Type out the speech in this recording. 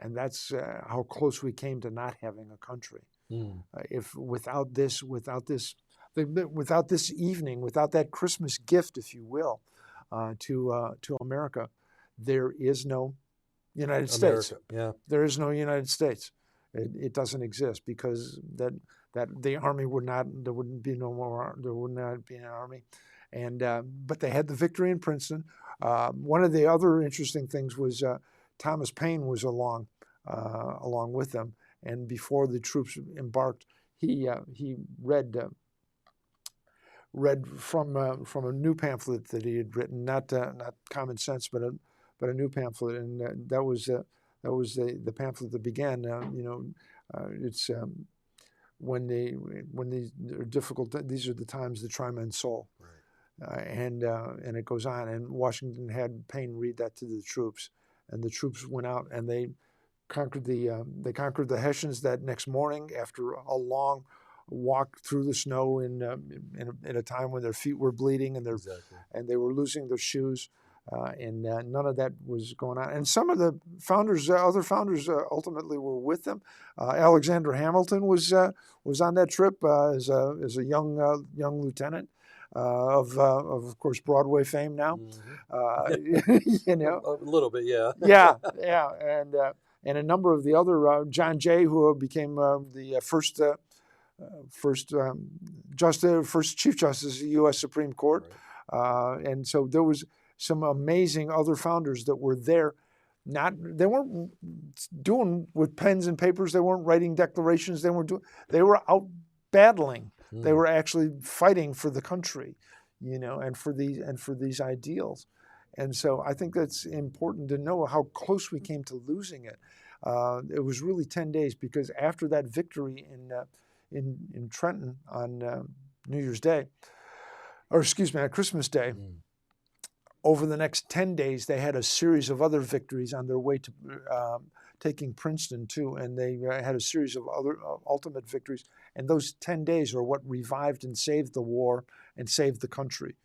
and that's how close we came to not having a country. If without this evening, without that Christmas gift, if you will, to America, there is no United States. Yeah. There is no United States. It doesn't exist, because that the army would not. There wouldn't be no more. There would not be an army, and but they had the victory in Princeton. One of the other interesting things was Thomas Paine was along with them, and before the troops embarked, he read from a new pamphlet that he had written, not Common Sense, but a new pamphlet, and that was the pamphlet that began. It's when these are difficult. These are the times that try men's soul, right. And it goes on. And Washington had Payne read that to the troops, and the troops went out and they conquered the Hessians that next morning after a long walk through the snow in a time when their feet were bleeding and and they were losing their shoes. And none of that was going on. And some of the founders, other founders, ultimately were with them. Alexander Hamilton was on that trip as a young lieutenant of course Broadway fame now. Mm-hmm. A little bit, yeah. yeah, and a number of the other John Jay, who became the first Chief Justice of the U.S. Supreme Court, right. And so there was some amazing other founders that were there. They weren't doing with pens and papers. They weren't writing declarations. They were out battling. They were actually fighting for the country, and for these ideals. And so I think that's important to know how close we came to losing it. It was really 10 days, because after that victory in Trenton on New Year's Day, or excuse me, on Christmas Day. Over the next 10 days, they had a series of other victories on their way to taking Princeton too, and they had a series of other ultimate victories. And those 10 days are what revived and saved the war and saved the country.